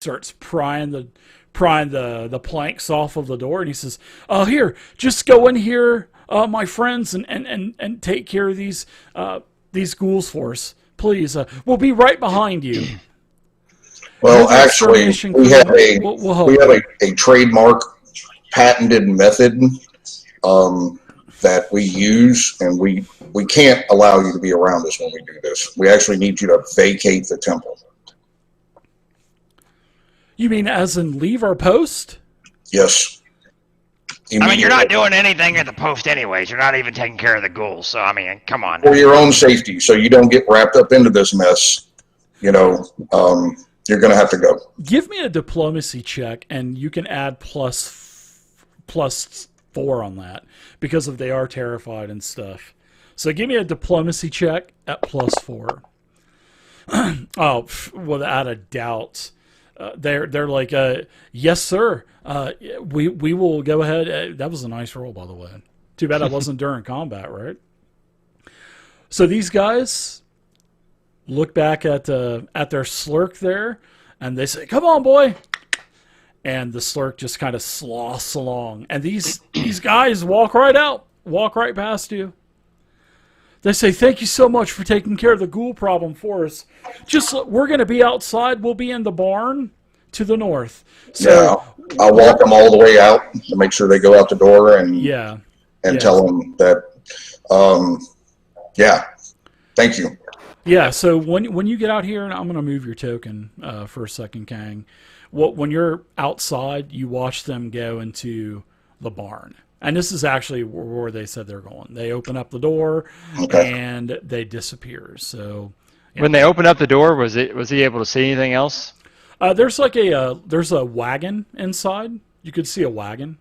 starts prying the planks off of the door, and he says, here, just go in here, my friends, and take care of these ghouls for us, please. We'll be right behind you. Well, actually, we have a trademark patented method that we use, and we can't allow you to be around us when we do this. We actually need you to vacate the temple. You mean as in leave our post? Yes. I mean, you're not doing anything at the post anyways. You're not even taking care of the ghouls. So, I mean, come on. For your own safety, so you don't get wrapped up into this mess, you're going to have to go. Give me a diplomacy check, and you can add plus 4 on that, because if they are terrified and stuff. So give me a diplomacy check at plus 4. Oh, without a doubt. They're like, yes, sir. We will go ahead. That was a nice roll, by the way. Too bad that wasn't during combat, right? So these guys look back at their slurk there, and they say, "Come on, boy!" And the slurk just kind of sloths along, and these guys walk right past you. They say, "Thank you so much for taking care of the ghoul problem for us. We're going to be outside. We'll be in the barn to the north." So yeah, I'll walk them all the way out to make sure they go out the door and tell them that, thank you. Yeah, so when you get out here, and I'm going to move your token for a second, Kang. When you're outside, you watch them go into the barn. And this is actually where they said they're going. They open up the door, and they disappear. So when they opened up the door, was he able to see anything else? There's a wagon inside. You could see a wagon.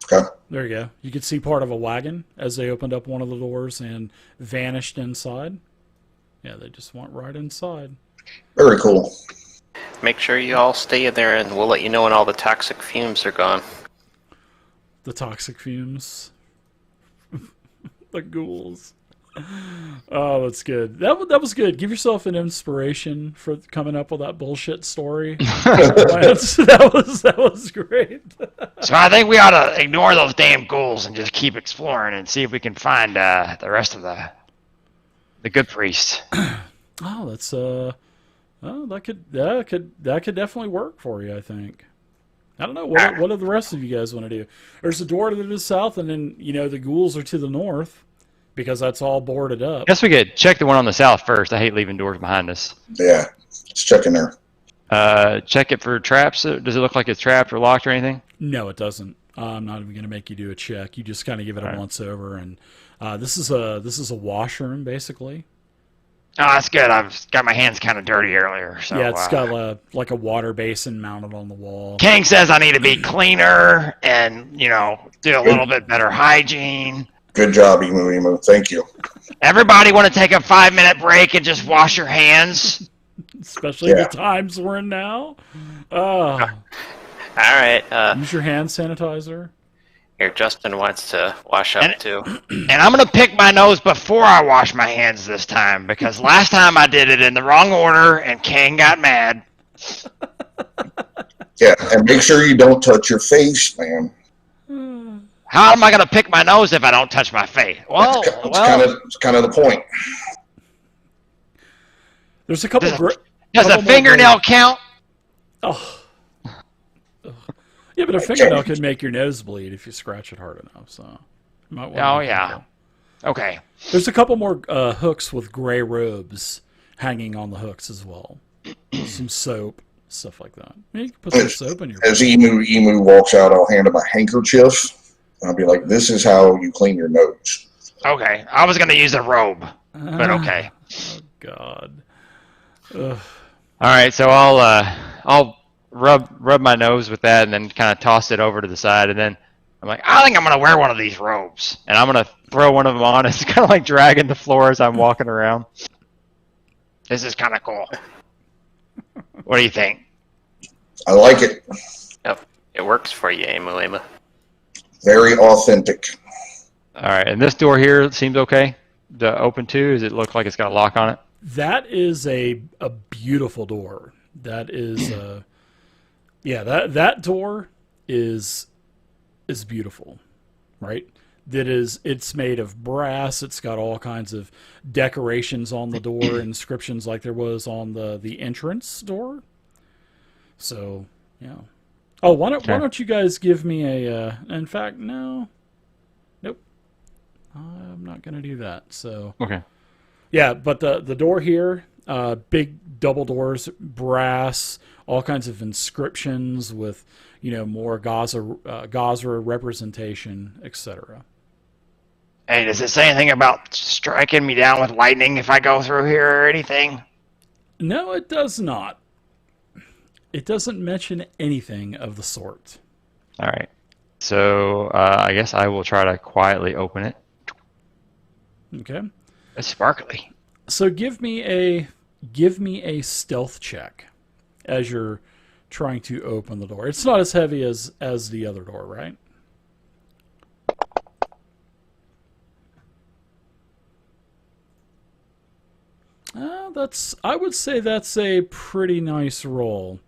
Okay. There you go. You could see part of a wagon as they opened up one of the doors and vanished inside. Yeah, they just went right inside. Very cool. Make sure you all stay in there, and we'll let you know when all the toxic fumes are gone. The toxic fumes. The ghouls. Oh, that's good. That was good. Give yourself an inspiration for coming up with that bullshit story. That was great. So I think we ought to ignore those damn ghouls and just keep exploring and see if we can find the rest of the good priest. Oh, that's that could definitely work for you, I think. I don't know. What do the rest of you guys want to do? There's a door to the south, and then, the ghouls are to the north, because that's all boarded up. I guess we could check the one on the south first. I hate leaving doors behind us. Yeah, let's check in there. Check it for traps. Does it look like it's trapped or locked or anything? No, it doesn't. I'm not even going to make you do a check. You just kind of give it a once over, and this is a washroom, basically. Oh, that's good. I've got my hands kind of dirty earlier. So, yeah, it's got like a water basin mounted on the wall. King says I need to be cleaner and, do a little bit better hygiene. Good job, Emu. Thank you. Everybody want to take a 5-minute break and just wash your hands? Especially the times we're in now. All right. Use your hand sanitizer. Here, Justin wants to wash up too. And I'm going to pick my nose before I wash my hands this time, because last time I did it in the wrong order and King got mad. Yeah, and make sure you don't touch your face, man. How am I going to pick my nose if I don't touch my face? Well, it's kind of the point. There's a couple. Does a fingernail count? Oh. Yeah, but a fingernail could make your nose bleed if you scratch it hard enough. So. You might want Okay. There's a couple more hooks with gray robes hanging on the hooks as well. Some soap, stuff like that. You can put some soap in your. As Emu walks out, I'll hand him a handkerchief. I'll be like, "This is how you clean your nose." Okay, I was gonna use a robe, but okay. Oh God. All right, so I'll rub my nose with that and then kind of toss it over to the side, and then I'm like, I think I'm gonna wear one of these robes, and I'm gonna throw one of them on. It's kind of like dragging the floor as I'm walking around. This is kind of cool. What do you think? I like it. Yep, it works for you, Emu. Very authentic. All right, and this door here seems okay to open too. Does it look like it's got a lock on it? That is a beautiful door. That is, that door is beautiful, right? It's made of brass. It's got all kinds of decorations on the door, inscriptions like there was on the entrance door. So, yeah. Oh, why don't you guys give me a? In fact, no, nope. I'm not gonna do that. So Okay. yeah, but the door here, big double doors, brass, all kinds of inscriptions with more Gaza representation, etc. Hey, does it say anything about striking me down with lightning if I go through here or anything? No, it does not. It doesn't mention anything of the sort. All right. So I guess I will try to quietly open it. Okay. It's sparkly. So give me a stealth check as you're trying to open the door. It's not as heavy as the other door, right? I would say that's a pretty nice roll.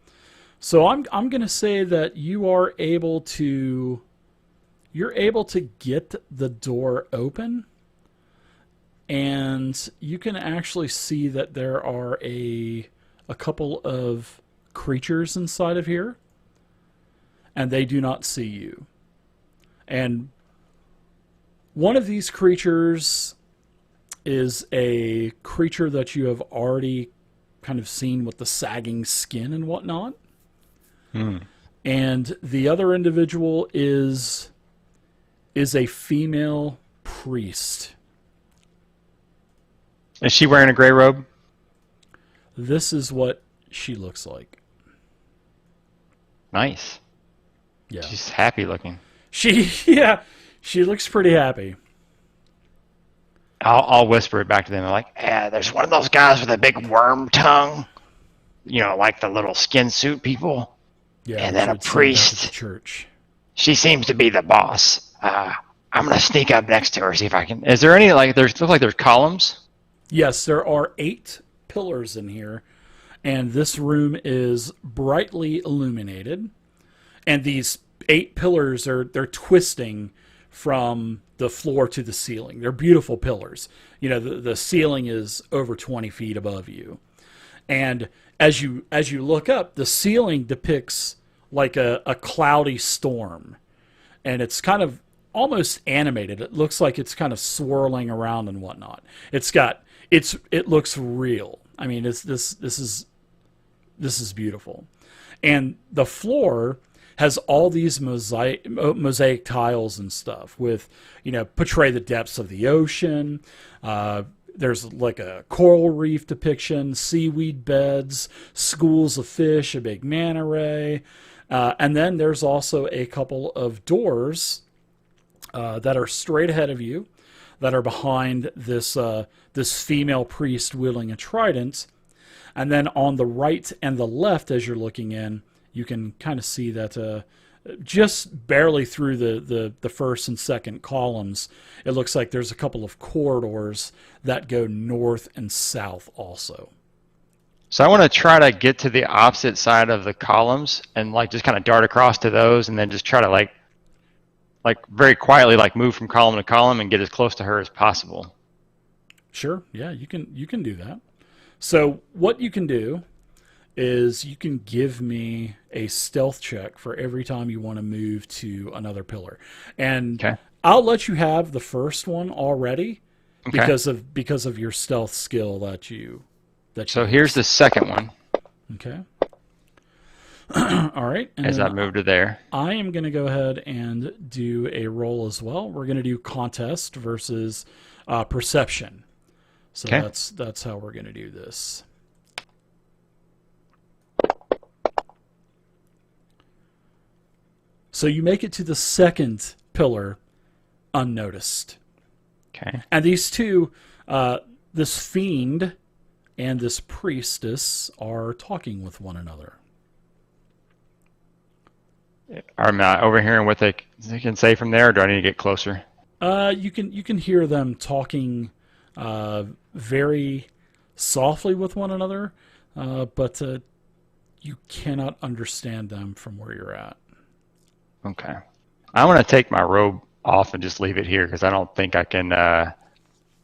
So I'm going to say that you're able to get the door open, and you can actually see that there are a couple of creatures inside of here, and they do not see you. And one of these creatures is a creature that you have already kind of seen with the sagging skin and whatnot. And the other individual is a female priest. Is she wearing a gray robe? This is what she looks like. Nice. Yeah. She's happy looking. She looks pretty happy. I'll whisper it back to them. I'm like, Yeah, there's one of those guys with a big worm tongue. Like the little skin suit people. Yeah, And then a priest. At the church. She seems to be the boss. I'm gonna sneak up next to her, see if I can. is there any look like there's columns? Yes, there are 8 pillars in here, and this room is brightly illuminated. And these 8 pillars they're twisting from the floor to the ceiling. They're beautiful pillars. The ceiling is over 20 feet above you. And as you look up, the ceiling depicts like a cloudy storm. And it's kind of almost animated. It looks like it's kind of swirling around and whatnot. It looks real. I mean, this is beautiful. And the floor has all these mosaic tiles and stuff with, portray the depths of the ocean. There's like a coral reef depiction, seaweed beds, schools of fish, a big manta ray. And then there's also a couple of doors that are straight ahead of you that are behind this female priest wielding a trident. And then on the right and the left, as you're looking in, you can kind of see that just barely through the first and second columns, it looks like there's a couple of corridors that go north and south also. So I want to try to get to the opposite side of the columns and just kind of dart across to those, and then just try to like very quietly move from column to column and get as close to her as possible. Sure, yeah, you can do that. So what you can do is you can give me a stealth check for every time you want to move to another pillar. And okay. I'll let you have the first one already okay. because of your stealth skill that you So here's the second one. Okay. All right. And as I move to there. I am going to go ahead and do a roll as well. We're going to do contest versus perception. So okay. that's how we're going to do this. So you make it to the second pillar unnoticed. Okay. And these two, this fiend and this priestess, are talking with one another. Am I overhearing what they can say from there, or do I need to get closer? You can hear them talking very softly with one another, but you cannot understand them from where you're at. Okay. I'm going to take my robe off and just leave it here because I don't think I can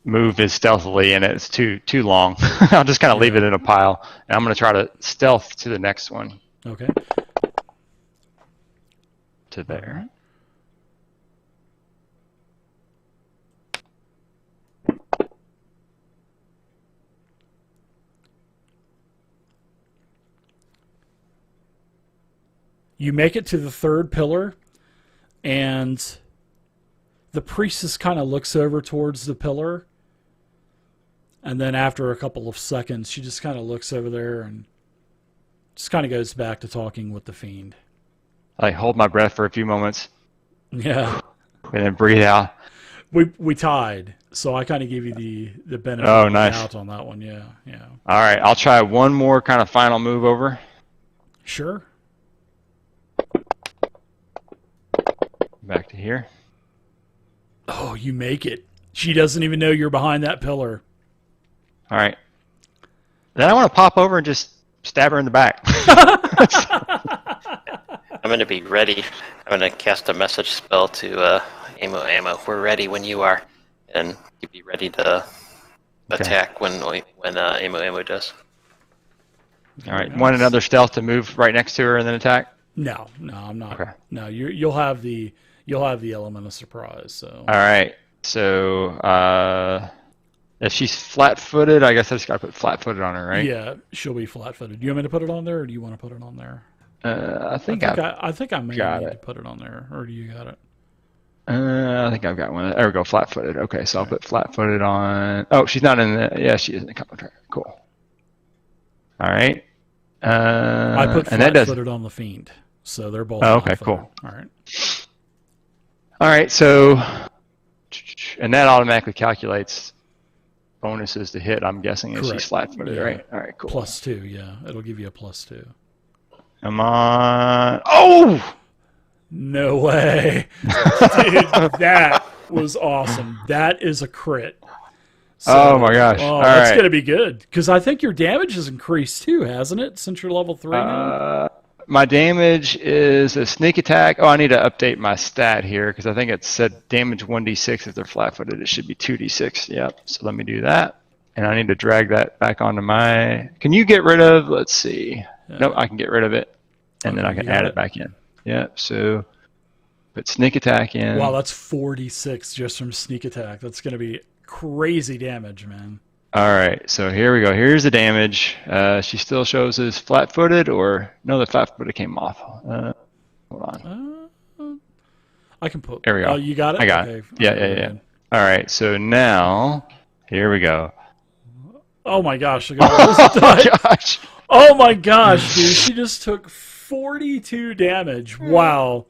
move as stealthily, and it's too long. I'll just kind of leave it in a pile, and I'm going to try to stealth to the next one. Okay. To there. You make it to the third pillar, and the priestess kind of looks over towards the pillar, and then after a couple of seconds, she just kind of looks over there and just kind of goes back to talking with the fiend. I hold my breath for a few moments. Yeah. And then breathe out. We tied, so I kind of give you the benefit of the nice. doubt on that one. Yeah. All right, I'll try one more kind of final move over. Sure. Back to here. Oh, you make it. She doesn't even know you're behind that pillar. All right. Then I want to pop over and just stab her in the back. I'm going to be ready. I'm going to cast a message spell to Ammo. We're ready when you are. And you be ready to attack when Ammo does. All right. Want another stealth to move right next to her and then attack? No, I'm not. Okay. No, you'll have the element of surprise. So. All right. So if she's flat-footed, I guess I just got to put flat-footed on her, right? Yeah, she'll be flat-footed. Do you want me to put it on there, or do you want to put it on there? I think I may got need it. to put it on there, or do you got it? I think I've got one. There we go, flat-footed. Okay, so I'll put flat-footed on. Oh, she's not in the. Yeah, she is in the contract. Cool. All right. I put flat-footed on the fiend, so they're both. Oh, okay, cool. All right. All right, so, and that automatically calculates bonuses to hit. I'm guessing if she's flat-footed, right? All right, cool. +2, yeah. It'll give you a +2. Come on! Oh! No way, dude! That was awesome. That is a crit. So, oh my gosh! Oh, that's gonna be good because I think your damage has increased too, hasn't it? Since you're level 3 now. My damage is a sneak attack. Oh, I need to update my stat here because I think it said damage 1d6 if they're flat-footed. It should be 2d6. Yep. So let me do that, and I need to drag that back onto my. Can you get rid of? Let's see. Nope, I can get rid of it, and then I can add it back in. Yep. So put sneak attack in. Wow, that's 46 just from sneak attack. That's gonna be crazy damage, man. All right, so here we go. Here's the damage. She still shows as flat-footed, or no, the flat-footed came off. Hold on. I can put. There we go. Oh, you got it. I got it. Yeah. All right, so now here we go. Oh my gosh! Look at this. Oh my gosh, dude! She just took 42 damage. Wow,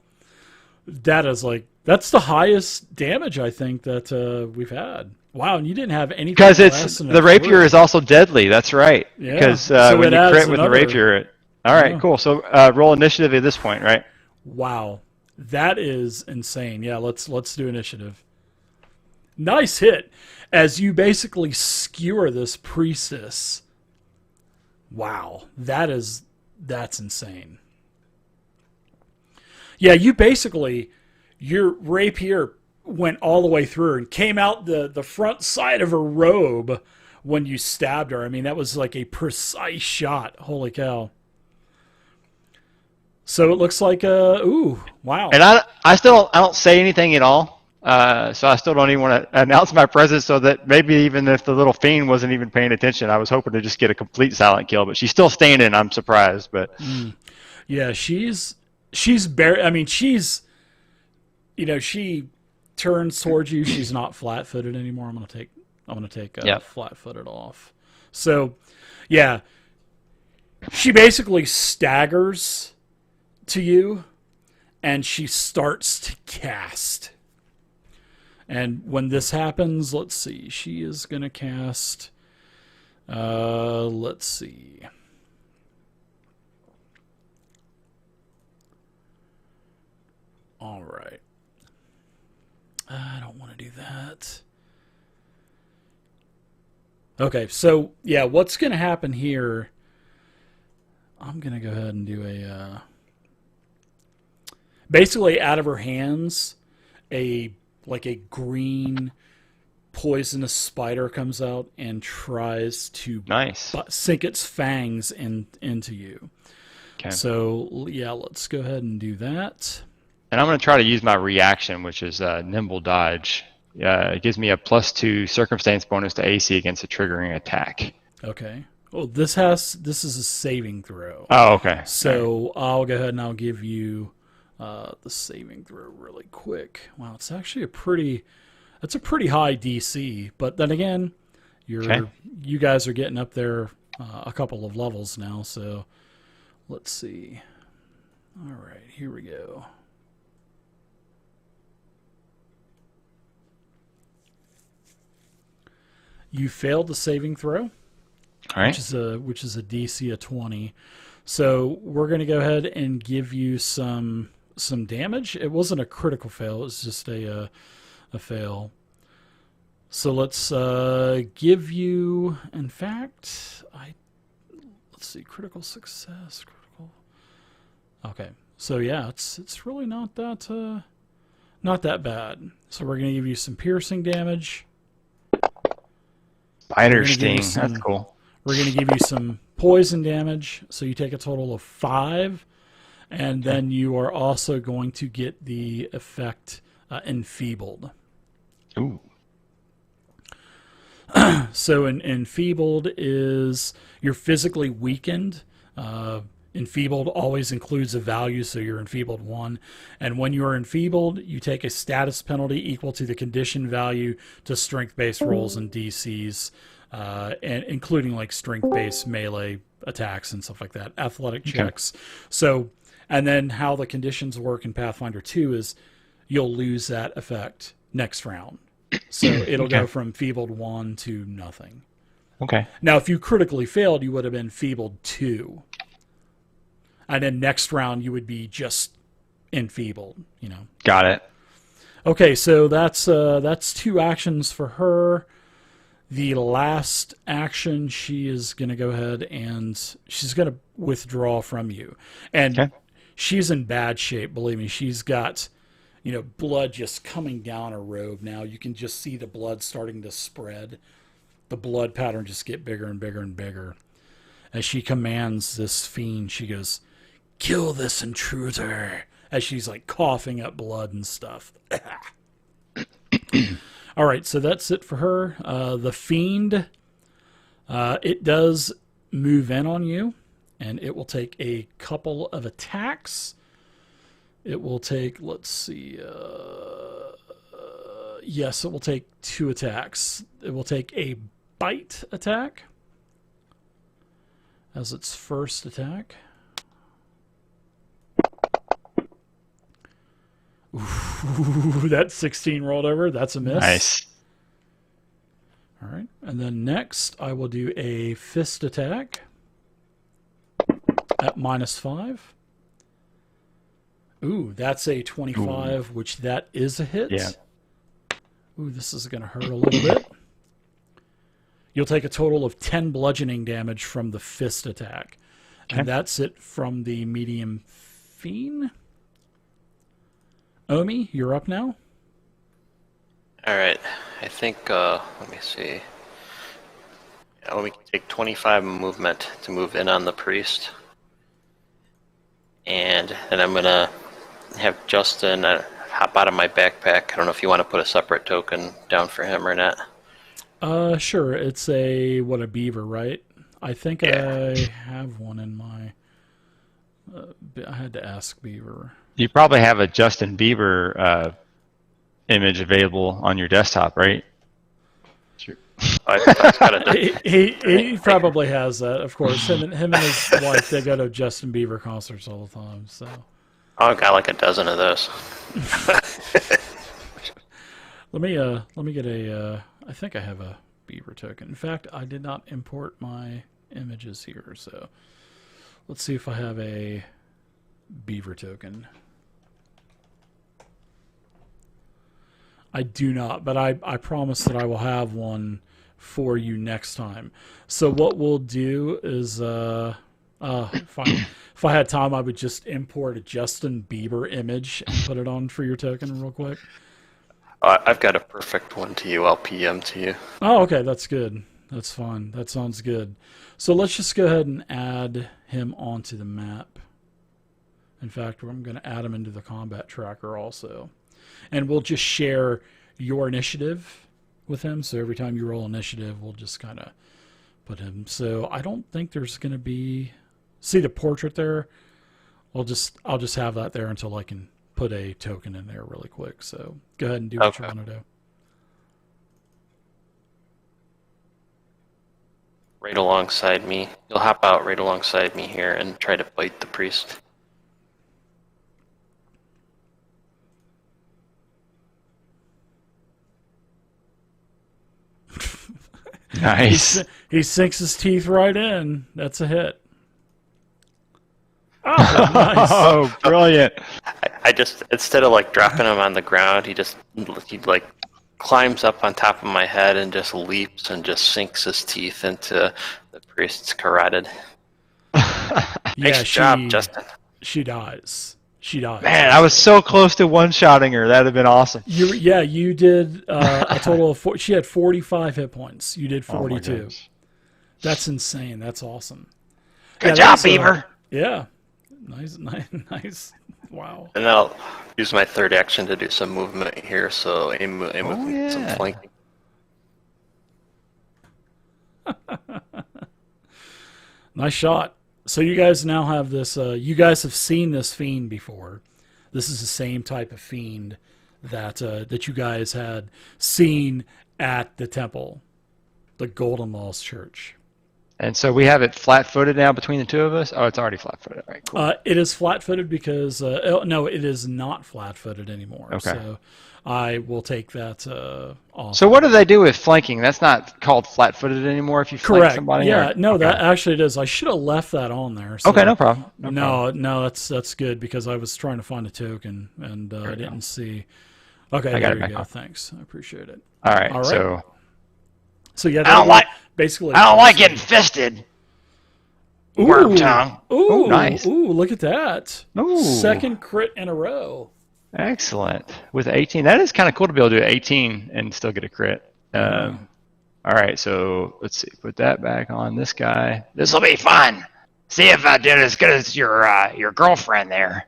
that's the highest damage I think that we've had. Wow, and you didn't have any. Because it's the rapier is also deadly. That's right. Yeah. Because so when you crit with the rapier, all right, cool. So roll initiative at this point, right? Wow, that is insane. Yeah, let's do initiative. Nice hit, as you basically skewer this priestess. Wow, that's insane. Yeah, you basically your rapier went all the way through and came out the front side of her robe when you stabbed her. I mean, that was like a precise shot. Holy cow. So it looks like ooh, wow. And I don't say anything at all. So I still don't even want to announce my presence, so that maybe even if the little fiend wasn't even paying attention, I was hoping to just get a complete silent kill, but she's still standing. I'm surprised, but yeah, she's I mean, she's, she turns towards you. She's not flat-footed anymore. I'm gonna take flat-footed off. So, yeah, she basically staggers to you, and she starts to cast. And when this happens, let's see. She is gonna cast. Let's see. All right. I don't want to do that. Okay, so, yeah, what's going to happen here... I'm going to go ahead and do a... basically, out of her hands, a green poisonous spider comes out and tries to sink its fangs into you. Okay. So, yeah, let's go ahead and do that. And I'm going to try to use my reaction, which is Nimble Dodge. It gives me a +2 circumstance bonus to AC against a triggering attack. Okay. Well, this is a saving throw. Oh, okay. So I'll go ahead and I'll give you the saving throw really quick. Wow, it's actually a pretty high DC. But then again, you guys are getting up there a couple of levels now. So let's see. All right, here we go. You failed the saving throw, which is a DC of 20. So we're going to go ahead and give you some damage. It wasn't a critical fail; it was just a fail. So let's give you. In fact, let's see, critical success, critical. Okay, so yeah, it's really not that bad. So we're going to give you some piercing damage. Spider sting. That's cool. We're going to give you some poison damage, so you take a total of 5, and then you are also going to get the effect enfeebled. Ooh. So enfeebled is you're physically weakened. Enfeebled always includes a value, so you're enfeebled 1. And when you are enfeebled, you take a status penalty equal to the condition value to strength-based rolls and DCs, and including like strength-based melee attacks and stuff like that, athletic checks. So, and then how the conditions work in Pathfinder 2 is you'll lose that effect next round. So it'll go from enfeebled 1 to nothing. Okay. Now, if you critically failed, you would have been enfeebled 2. And then next round, you would be just enfeebled, Got it. Okay, so that's 2 actions for her. The last action, she is going to go ahead and she's going to withdraw from you. And she's in bad shape, believe me. She's got, blood just coming down her robe now. You can just see the blood starting to spread. The blood pattern just get bigger and bigger and bigger. As she commands this fiend, she goes, "Kill this intruder," as she's like coughing up blood and stuff. All right, so that's it for her. The fiend, it does move in on you, and it will take a couple of attacks. It will take, let's see, yes, it will take 2 attacks. It will take a bite attack as its first attack. Ooh, that 16 rolled over. That's a miss. Nice. All right. And then next, I will do a fist attack at -5. Ooh, that's a 25, which that is a hit. Yeah. Ooh, this is going to hurt a little bit. You'll take a total of 10 bludgeoning damage from the fist attack. And that's it from the medium fiend. Omi, you're up now. All right. I think, let me see. Yeah, let me take 25 movement to move in on the priest. And then I'm going to have Justin hop out of my backpack. I don't know if you want to put a separate token down for him or not. Sure. It's a beaver, right? I think I have one in my... I had to ask Beaver. You probably have a Justin Bieber image available on your desktop, right? Sure. He probably has that, of course. Him and his wife, they go to Justin Bieber concerts all the time. So I've got like a dozen of those. Let me get a. I think I have a Beaver token. In fact, I did not import my images here, so let's see if I have a Beaver token. I do not, but I promise that I will have one for you next time. So what we'll do is, If I had time, I would just import a Justin Bieber image and put it on for your token real quick. I've got a perfect one to you. I'll PM to you. Oh, okay, that's good. That's fine. That sounds good. So let's just go ahead and add him onto the map. In fact, I'm going to add him into the combat tracker also. And we'll just share your initiative with him. So every time you roll initiative, we'll just kind of put him. So I don't think there's going to be... See the portrait there? I'll just have that there until I can put a token in there really quick. So go ahead and do what you want to do. Right alongside me. You'll hop out right alongside me here and try to bite the priest. Nice. He sinks his teeth right in. That's a hit. Oh, nice. Oh, brilliant. I just, instead of like dropping him on the ground, he like climbs up on top of my head and just leaps and just sinks his teeth into the priest's carotid. Nice job, Justin. She dies. She dies. Man, I was so close to one-shotting her. That would have been awesome. You did a total of she had 45 hit points. You did 42. That's insane. That's awesome. Good job, Beaver. Yeah. Nice. Wow. And I'll use my third action to do some movement here, so aim with some flanking. Nice shot. So you guys now have this, you guys have seen this fiend before. This is the same type of fiend that that you guys had seen at the temple, the Golden Laws Church. And so we have it flat-footed now between the two of us? Oh, it's already flat-footed. All right, cool. It is flat-footed because, no, it is not flat-footed anymore. Okay. So I will take that off. So what do they do with flanking? That's not called flat-footed anymore if you flank somebody? Yeah, or? no, that actually it is. I should have left that on there. So okay, no problem. No, that's good because I was trying to find a token and I didn't see. Okay, there you go. Thanks. I appreciate it. All right. So yeah, I don't like getting fisted. Ooh, Worm tongue. Ooh, nice. Ooh, look at that. Ooh. Second crit in a row. Excellent. With 18, that is kind of cool to be able to do 18 and still get a crit. All right, so let's see. Put that back on this guy. This will be fun. See if I did as good as your girlfriend there.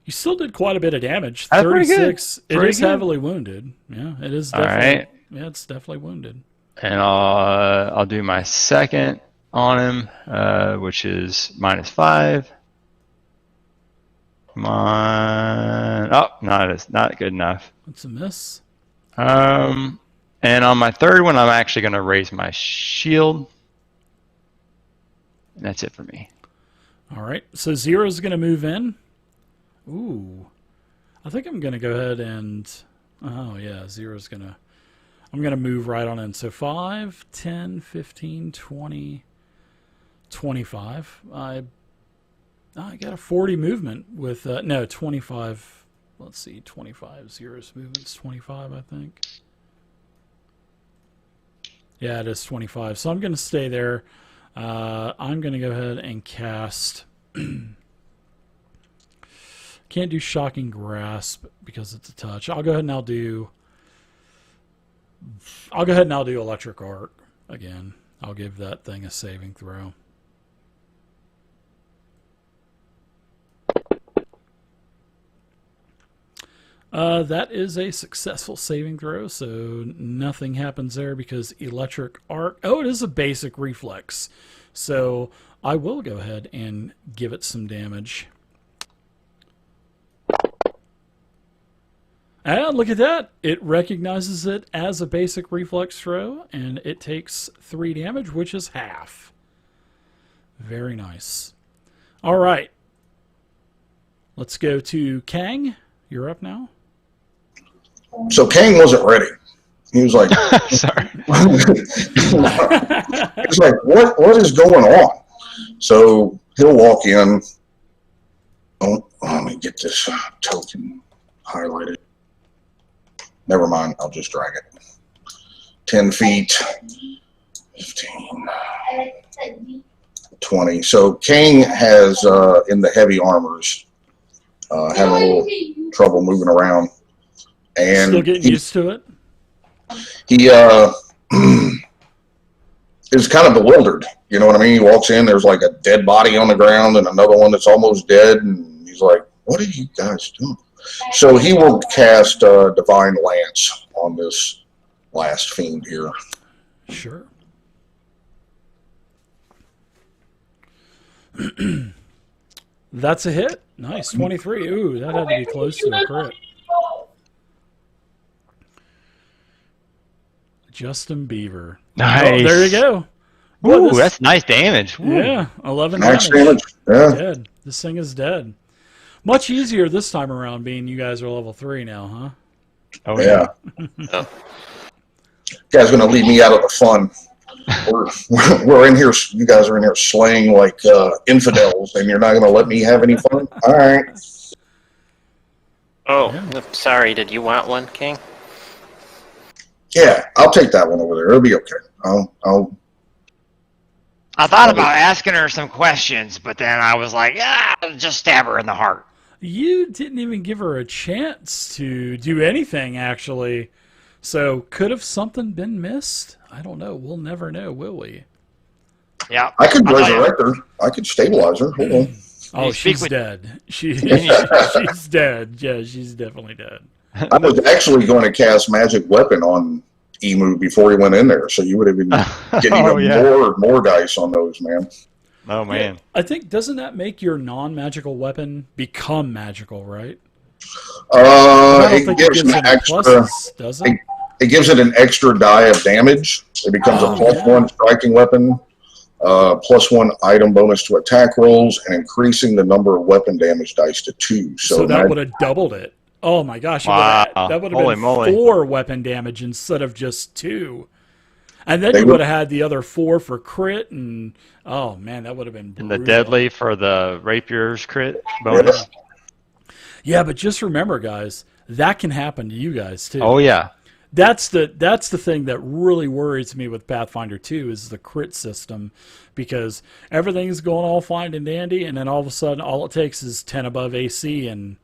You still did quite a bit of damage. That's 36. It pretty is good. heavily wounded. Yeah, it is All definitely. right. Yeah, it's definitely wounded. And I'll do my second on him, which is -5. Come on. Oh, not good enough. That's a miss. And on my third one, I'm actually going to raise my shield. And that's it for me. All right. So Zero's going to move in. Ooh. I think I'm going to go ahead and... Oh, yeah. Zero's going to... I'm going to move right on in. So 5, 10, 15, 20, 25. I got a 40 movement with... no, 25... Let's see. 25. Zero's movement's 25, I think. Yeah, it is 25. So I'm going to stay there. I'm going to go ahead and cast... Can't do Shocking Grasp because it's a touch. I'll go ahead and I'll do Electric Arc again. I'll give that thing a saving throw. That is a successful saving throw, so nothing happens there because Electric Arc... Oh, it is a basic reflex. So I will go ahead and give it some damage. And look at that. It recognizes it as a basic reflex throw, and it takes 3 damage, which is half. Very nice. All right. Let's go to Kang. You're up now. So Kang wasn't ready. He was like, sorry. He's like, what is going on? So he'll walk in. Oh, let me get this token highlighted. Never mind, I'll just drag it. 10 feet. 15, 20. So King has, in the heavy armors, having a little trouble moving around. And still getting used to it? He is kind of bewildered. You know what I mean? He walks in, there's like a dead body on the ground and another one that's almost dead. And he's like, what are you guys doing? So he will cast Divine Lance on this last fiend here. Sure. That's a hit. Nice. 23. Ooh, that had to be close to a crit. Justin Beaver. Nice. Oh, there you go. Ooh, that's nice damage. Ooh. Yeah, 11 Max damage. Yeah. Dead. This thing is dead. Much easier this time around, being you guys are level 3 now, huh? Oh, yeah. You guys gonna leave me out of the fun. We're in here. You guys are in here slaying like infidels, and you're not gonna let me have any fun. All right. Oh, sorry. Did you want one, King? Yeah, I'll take that one over there. It'll be okay. I thought about asking her some questions, but then I was like, just stab her in the heart. You didn't even give her a chance to do anything, actually. So could have something been missed? I don't know. We'll never know, will we? Yeah. I could resurrect her. I could stabilize her. Hold on. Oh, she's dead. She's dead. Yeah, she's definitely dead. I was actually going to cast Magic Weapon on Emu before he went in there, so you would have been getting more dice on those, man. Oh, man. Yeah, I think, doesn't that make your non-magical weapon become magical, right? It gives an extra. Does it? It gives it an extra die of damage. It becomes a +1 striking weapon, +1 item bonus to attack rolls, and increasing the number of weapon damage dice to 2. So that would have doubled it. Oh my gosh! Wow. That would have been moly. 4 weapon damage instead of just 2. And then you would have had the other 4 for crit, and oh man, that would have been brutal. And the deadly for the rapier's crit bonus. Yeah, but just remember, guys, that can happen to you guys too. Oh yeah. That's the thing that really worries me with Pathfinder 2 is the crit system, because everything's going all fine and dandy, and then all of a sudden, all it takes is 10 above AC, and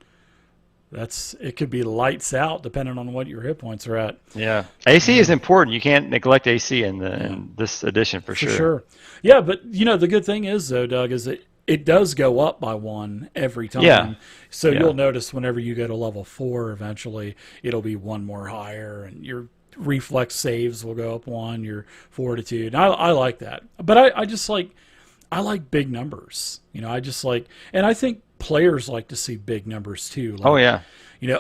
it could be lights out depending on what your hit points are at. Yeah, AC is important. You can't neglect AC in this edition for sure. Yeah, but the good thing is though, Doug, is that it does go up by 1 every time. Yeah. So you'll notice whenever you go to level 4, eventually it'll be 1 more higher, and your reflex saves will go up 1, your fortitude. And I like that, but I like big numbers. I just like, and I think players like to see big numbers too. Like,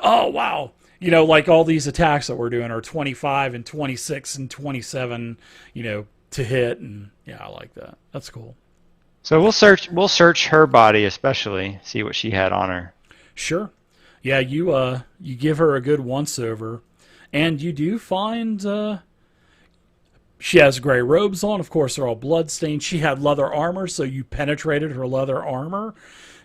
oh wow, like all these attacks that we're doing are 25 and 26 and 27, to hit, and I like that. That's cool. So we'll search her body, especially see what she had on her. Sure. Yeah, you give her a good once over, and you do find she has gray robes on. Of course, they're all bloodstained. She had leather armor, so you penetrated her leather armor.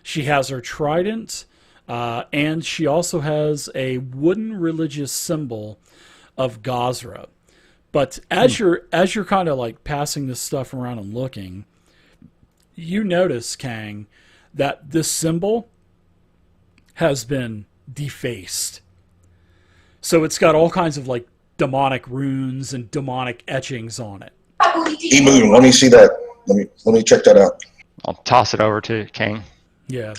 She has her trident, and she also has a wooden religious symbol of Gazra. But as you're kind of like passing this stuff around and looking, you notice, Kang, that this symbol has been defaced. So it's got all kinds of like demonic runes and demonic etchings on it. Emu, let me see that. Let me check that out. I'll toss it over to King. Yeah,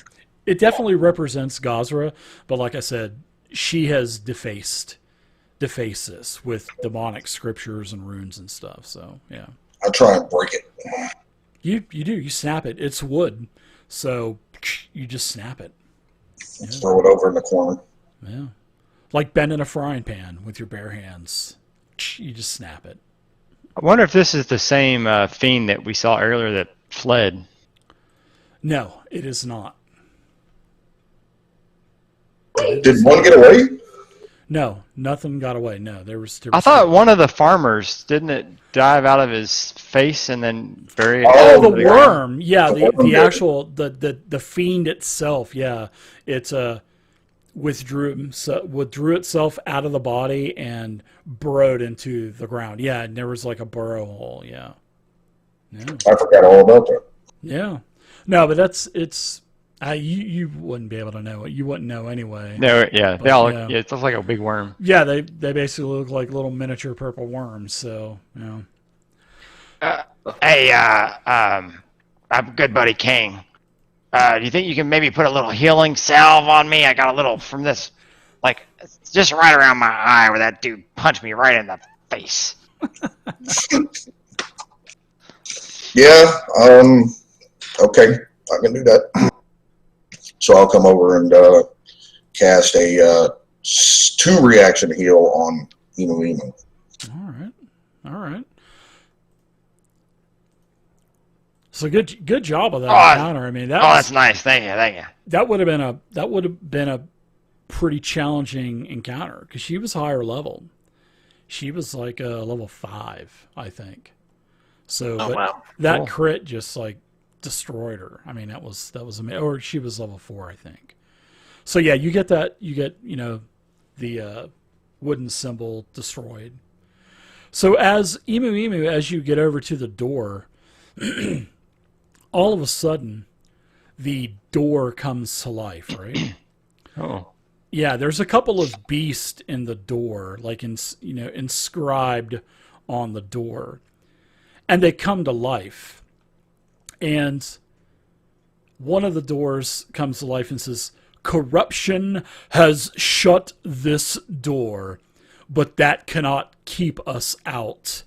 it definitely represents Gazra, but like I said, she has defaced this with demonic scriptures and runes and stuff. So yeah, I try and break it. You do. You snap it. It's wood, so you just snap it. Let's throw it over in the corner. Yeah, like bending a frying pan with your bare hands. You just snap it. I wonder if this is the same fiend that we saw earlier that fled. No, it is not. Did one get away? No, nothing got away. No, there was. I thought one of the farmers, didn't it dive out of his face and then bury it? Oh, the worm. Yeah, the actual the fiend itself. Yeah, it's a. withdrew itself out of the body and burrowed into the ground. Yeah, and there was like a burrow hole. Yeah. I forgot all about that. Yeah. No, but it's you wouldn't be able to know it. You wouldn't know anyway. No, yeah, But, they all yeah. look, it looks like a big worm. Yeah, they basically look like little miniature purple worms. So Hey, I'm good buddy King. Do you think you can maybe put a little healing salve on me? I got a little from this, like, just right around my eye where that dude punched me right in the face. Yeah. Okay, I can do that. So I'll come over and cast a 2 reaction heal on Emu. all right. So good job of that encounter. I mean, that's nice. Thank you. That would have been a pretty challenging encounter because she was higher level. She was like level 5, I think. So wow. that Cool. crit just like destroyed her. I mean, that was amazing. Or she was level 4, I think. So yeah, you get the wooden symbol destroyed. So as you get over to the door, all of a sudden the door comes to life, right? Oh. Yeah, there's a couple of beasts in the door, like inscribed on the door, and they come to life. And one of the doors comes to life and says, "Corruption has shut this door, but that cannot keep us out."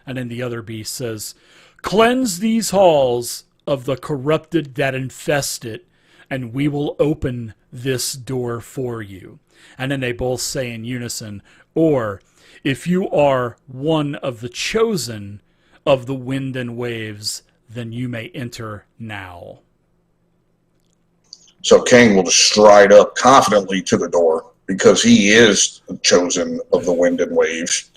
And then the other beast says, "Cleanse these halls of the corrupted that infest it, and we will open this door for you." And then they both say in unison, "Or, if you are one of the chosen of the wind and waves, then you may enter now." So King will just stride up confidently to the door because he is chosen of the wind and waves.